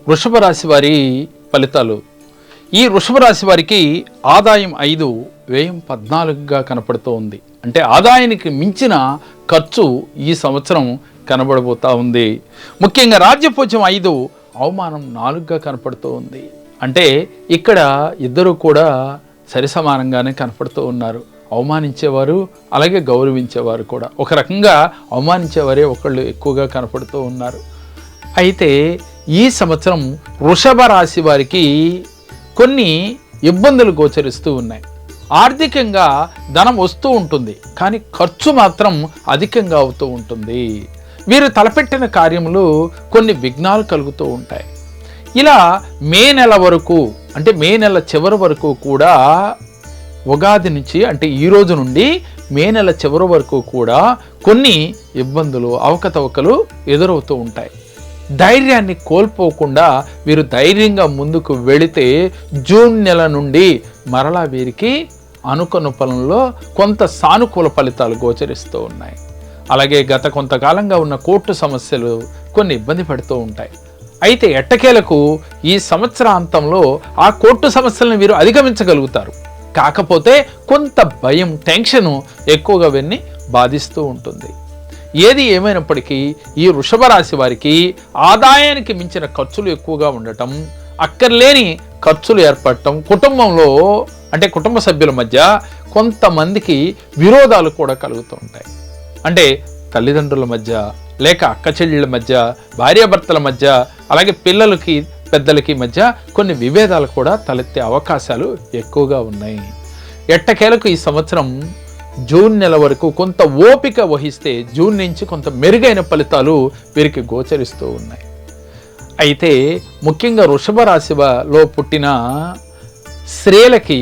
వృషభ రాశి వారి ఫలితాలు. ఈ వృషభ రాశి వారికి ఆదాయం 5, వ్యయం 14గా కనపడుతూ ఉంది. అంటే ఆదాయానికి మించిన ఖర్చు ఈ సంవత్సరం కనబడబోతూ ఉంది. ముఖ్యంగా రాజ్యపూజ్యం 5, అవమానం 4గా కనపడుతూ ఉంది. అంటే ఇక్కడ ఇద్దరు కూడా సరిసమానంగానే కనపడుతూ ఉన్నారు. అవమానించేవారు అలాగే గౌరవించేవారు కూడా. ఒక రకంగా అవమానించేవారే ఒకళ్ళు ఎక్కువగా కనపడుతూ ఉన్నారు. అయితే ఈ సంవత్సరం వృషభ రాశి వారికి కొన్ని ఇబ్బందులు గోచరిస్తూ ఉన్నాయి. ఆర్థికంగా ధనం వస్తూ ఉంటుంది, కానీ ఖర్చు మాత్రం అధికంగా అవుతూ ఉంటుంది. వీరు తలపెట్టిన కార్యములు కొన్ని విఘ్నాలు కలుగుతూ ఉంటాయి. ఇలా మే నెల వరకు, అంటే మే నెల చివరి వరకు కూడా, ఉగాది నుంచి అంటే ఈ రోజు నుండి మే నెల చివరి వరకు కూడా కొన్ని ఇబ్బందులు, అవకతవకలు ఎదురవుతూ ఉంటాయి. ధైర్యాన్ని కోల్పోకుండా వీరు ధైర్యంగా ముందుకు వెళితే జూన్ నెల నుండి మరలా వీరికి అనుకున్న పనుల్లో కొంత సానుకూల ఫలితాలు గోచరిస్తూ ఉన్నాయి. అలాగే గత కొంతకాలంగా ఉన్న కోర్టు సమస్యలు కొన్ని ఇబ్బంది పడుతూ ఉంటాయి. అయితే ఎట్టకేలకు ఈ సంవత్సరాంతంలో ఆ కోర్టు సమస్యలను వీరు అధిగమించగలుగుతారు. కాకపోతే కొంత భయం, టెన్షను ఎక్కువగా వీరిని బాధిస్తూ ఉంటుంది. ఏది ఏమైనప్పటికీ ఈ వృషభ రాశి వారికి ఆదాయానికి మించిన ఖర్చులు ఎక్కువగా ఉండటం, అక్కర్లేని ఖర్చులు ఏర్పడటం, కుటుంబంలో అంటే కుటుంబ సభ్యుల మధ్య కొంతమందికి విరోధాలు కూడా కలుగుతూ ఉంటాయి. అంటే తల్లిదండ్రుల మధ్య, లేక అక్క చెల్లెళ్ళ మధ్య, భార్యాభర్తల మధ్య, అలాగే పిల్లలకి పెద్దలకి మధ్య కొన్ని విభేదాలు కూడా తలెత్తే అవకాశాలు ఎక్కువగా ఉన్నాయి. ఎట్టకేలకు ఈ సంవత్సరం జూన్ నెల వరకు కొంత ఓపిక వహిస్తే జూన్ నుంచి కొంత మెరుగైన ఫలితాలు వీరికి గోచరిస్తూ ఉన్నాయి. అయితే ముఖ్యంగా వృషభ రాశిలో పుట్టిన స్త్రీలకి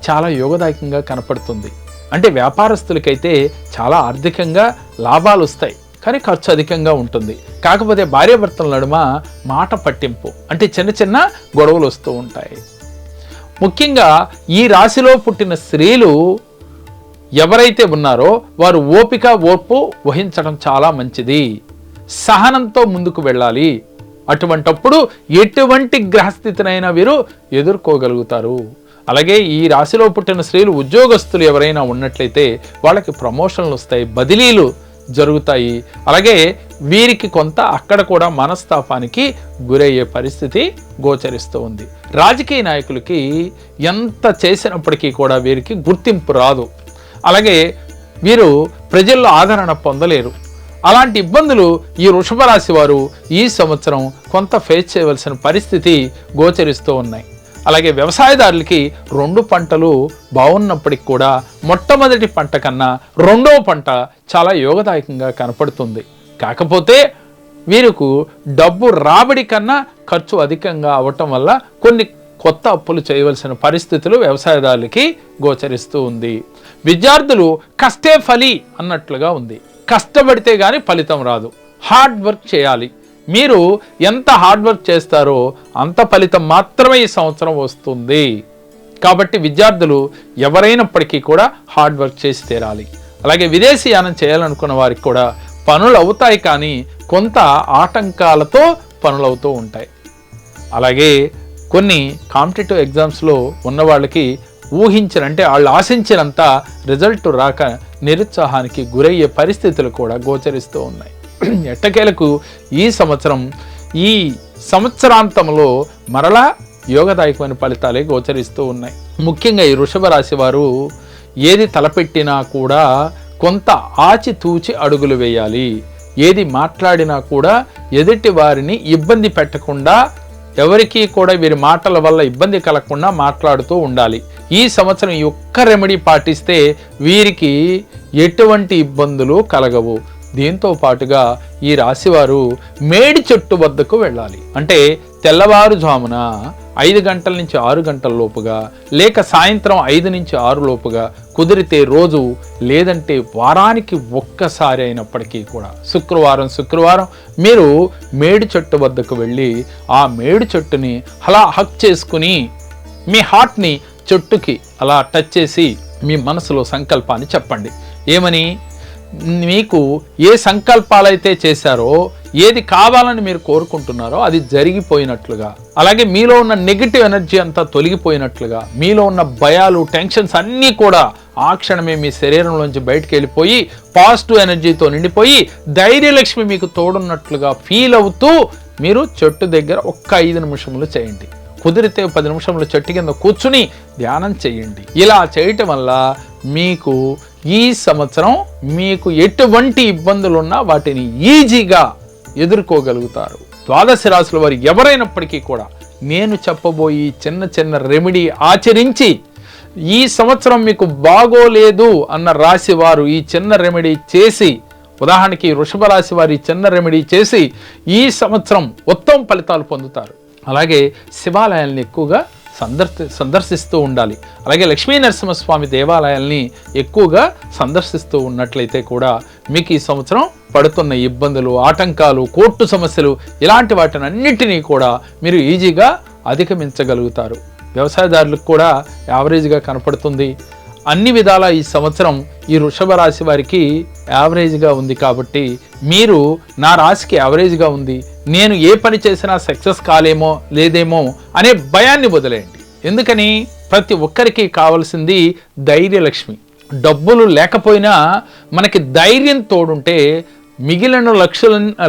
చాలా యోగదాయకంగా కనపడుతుంది. అంటే వ్యాపారస్తులకైతే చాలా ఆర్థికంగా లాభాలు వస్తాయి, కానీ ఖర్చు అధికంగా ఉంటుంది. కాకపోతే భార్యాభర్తల నడుమ మాట పట్టింపు, అంటే చిన్న చిన్న గొడవలు వస్తూ ఉంటాయి. ముఖ్యంగా ఈ రాశిలో పుట్టిన స్త్రీలు ఎవరైతే ఉన్నారో వారు ఓర్పు వహించడం చాలా మంచిది. సహనంతో ముందుకు వెళ్ళాలి. అటువంటప్పుడు ఎటువంటి గ్రహస్థితినైనా వీరు ఎదుర్కోగలుగుతారు. అలాగే ఈ రాశిలో పుట్టిన స్త్రీలు ఉద్యోగస్తులు ఎవరైనా ఉన్నట్లయితే వాళ్ళకి ప్రమోషన్లు వస్తాయి, బదిలీలు జరుగుతాయి. అలాగే వీరికి కొంత అక్కడ కూడా మనస్తాపానికి గురయ్యే పరిస్థితి గోచరిస్తూ ఉంది. రాజకీయ నాయకులకి ఎంత చేసినప్పటికీ కూడా వీరికి గుర్తింపు రాదు. అలాగే వీరు ప్రజల్లో ఆదరణ పొందలేరు. అలాంటి ఇబ్బందులు ఈ వృషభ రాశి వారు ఈ సంవత్సరం కొంత ఫేస్ చేయవలసిన పరిస్థితి గోచరిస్తూ ఉన్నాయి. అలాగే వ్యవసాయదారులకి 2 పంటలు బాగున్నప్పటికి కూడా మొట్టమొదటి పంట కన్నా రెండవ పంట చాలా యోగదాయకంగా కనపడుతుంది. కాకపోతే వీరికి డబ్బు రాబడి కన్నా ఖర్చు అధికంగా అవటం వల్ల కొన్ని కొత్త అప్పులు చేయవలసిన పరిస్థితులు వ్యవసాయదారులకి గోచరిస్తూ ఉంది. విద్యార్థులు కష్టే ఫలి అన్నట్లుగా ఉంది. కష్టపడితే కానీ ఫలితం రాదు, హార్డ్ వర్క్ చేయాలి. మీరు ఎంత హార్డ్ వర్క్ చేస్తారో అంత ఫలితం మాత్రమే ఈ సంవత్సరం వస్తుంది. కాబట్టి విద్యార్థులు ఎవరైనప్పటికీ కూడా హార్డ్ వర్క్ చేసి తీరాలి. అలాగే విదేశీ యానం చేయాలనుకున్న వారికి కూడా పనులు అవుతాయి, కానీ కొంత ఆటంకాలతో పనులు అవుతూ ఉంటాయి. అలాగే కొన్ని కాంపిటేటివ్ ఎగ్జామ్స్లో ఉన్న వాళ్ళకి ఊహించినంటే వాళ్ళు ఆశించినంత రిజల్ట్ రాక నిరుత్సాహానికి గురయ్యే పరిస్థితులు కూడా గోచరిస్తూ ఉన్నాయి. ఎట్టకేలకు ఈ సంవత్సరాంతంలో మరలా యోగదాయకమైన ఫలితాలే గోచరిస్తూ ఉన్నాయి. ముఖ్యంగా ఈ వృషభ రాశి వారు ఏది తలపెట్టినా కూడా కొంత ఆచితూచి అడుగులు వేయాలి. ఏది మాట్లాడినా కూడా ఎదుటి వారిని ఇబ్బంది పెట్టకుండా, ఎవరికి కూడా వీరి మాటల వల్ల ఇబ్బంది కలగకుండా మాట్లాడుతూ ఉండాలి. ఈ సంవత్సరం ఈ ఒక్క రెమెడీ పాటిస్తే వీరికి ఎటువంటి ఇబ్బందులు కలగవు. దీంతో పాటుగా ఈ రాశివారు మేడి చెట్టు వద్దకు వెళ్ళాలి. అంటే తెల్లవారుజామున 5 గంటల నుంచి 6 గంటల లోపుగా, లేక సాయంత్రం 5 నుంచి 6 లోపుగా, కుదిరితే రోజు, లేదంటే వారానికి ఒక్కసారి అయినప్పటికీ కూడా శుక్రవారం మీరు మేడి చెట్టు వద్దకు వెళ్ళి ఆ మేడి చెట్టుని అలా హక్ చేసుకుని మీ హార్ట్ని చెట్టుకి అలా టచ్ చేసి మీ మనసులో సంకల్పాన్ని చెప్పండి. ఏమని? మీకు ఏ సంకల్పాలైతే చేశారో, ఏది కావాలని మీరు కోరుకుంటున్నారో అది జరిగిపోయినట్లుగా, అలాగే మీలో ఉన్న నెగిటివ్ ఎనర్జీ అంతా తొలగిపోయినట్లుగా, మీలో ఉన్న భయాలు, టెన్షన్స్ అన్నీ కూడా ఆ క్షణమే మీ శరీరంలోంచి బయటకు వెళ్ళిపోయి పాజిటివ్ ఎనర్జీతో నిండిపోయి ధైర్యలక్ష్మి మీకు తోడున్నట్లుగా ఫీల్ అవుతూ మీరు చెట్టు దగ్గర ఒక్క 5 నిమిషములు చేయండి. కుదిరితే 10 నిమిషములు చెట్టు కింద కూర్చుని ధ్యానం చేయండి. ఇలా చేయటం వల్ల మీకు ఈ సంవత్సరం మీకు ఎటువంటి ఇబ్బందులు ఉన్నా వాటిని ఈజీగా ఎదుర్కోగలుగుతారు. ద్వాదశ రాశుల వారు ఎవరైనప్పటికీ కూడా నేను చెప్పబోయి చిన్న చిన్న రెమెడీ ఆచరించి ఈ సంవత్సరం మీకు బాగోలేదు అన్న రాశి వారు ఈ చిన్న రెమెడీ చేసి, ఉదాహరణకి వృషభ రాశి వారి చిన్న రెమెడీ చేసి ఈ సంవత్సరం ఉత్తమ ఫలితాలు పొందుతారు. అలాగే శివాలయాల్ని ఎక్కువగా సందర్శిస్తూ ఉండాలి. అలాగే లక్ష్మీ నరసింహస్వామి దేవాలయాల్ని ఎక్కువగా సందర్శిస్తూ ఉన్నట్లయితే కూడా మీకు ఈ సంవత్సరం పడుతున్న ఇబ్బందులు, ఆటంకాలు, కోర్టు సమస్యలు ఇలాంటి వాటినన్నిటినీ కూడా మీరు ఈజీగా అధిగమించగలుగుతారు. వ్యవసాయదారులకు కూడా యావరేజ్గా కనపడుతుంది. అన్ని విధాల ఈ సంవత్సరం ఈ వృషభ రాశి వారికి యావరేజ్గా ఉంది కాబట్టి మీరు నా రాశికి యావరేజ్గా ఉంది, నేను ఏ పని చేసినా సక్సెస్ కాలేమో లేదేమో అనే భయాన్ని వదిలేయండి. ఎందుకని ప్రతి ఒక్కరికి కావాల్సింది ధైర్యలక్ష్మి. డబ్బులు లేకపోయినా మనకి ధైర్యం తోడుంటే మిగిలిన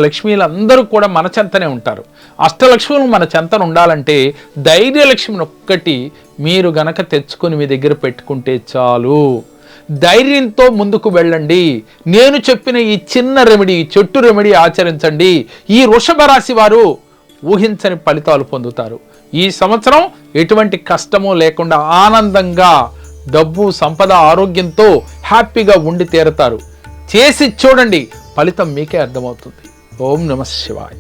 లక్ష్మీలందరూ కూడా మన చెంతనే ఉంటారు. అష్టలక్ష్ములు మన చెంతన ఉండాలంటే ధైర్యలక్ష్మిని ఒక్కటి మీరు గనక తెచ్చుకొని మీ దగ్గర పెట్టుకుంటే చాలు. ధైర్యంతో ముందుకు వెళ్ళండి. నేను చెప్పిన ఈ చిన్న రెమెడీ, చెట్టు రెమెడీ ఆచరించండి. ఈ వృషభ రాశి వారు ఊహించని ఫలితాలు పొందుతారు. ఈ సంవత్సరం ఎటువంటి కష్టము లేకుండా ఆనందంగా డబ్బు, సంపద, ఆరోగ్యంతో హ్యాపీగా ఉండి తీరతారు. చేసి చూడండి, ఫలితం మీకే అర్థమవుతుంది. ఓం నమః శివాయ.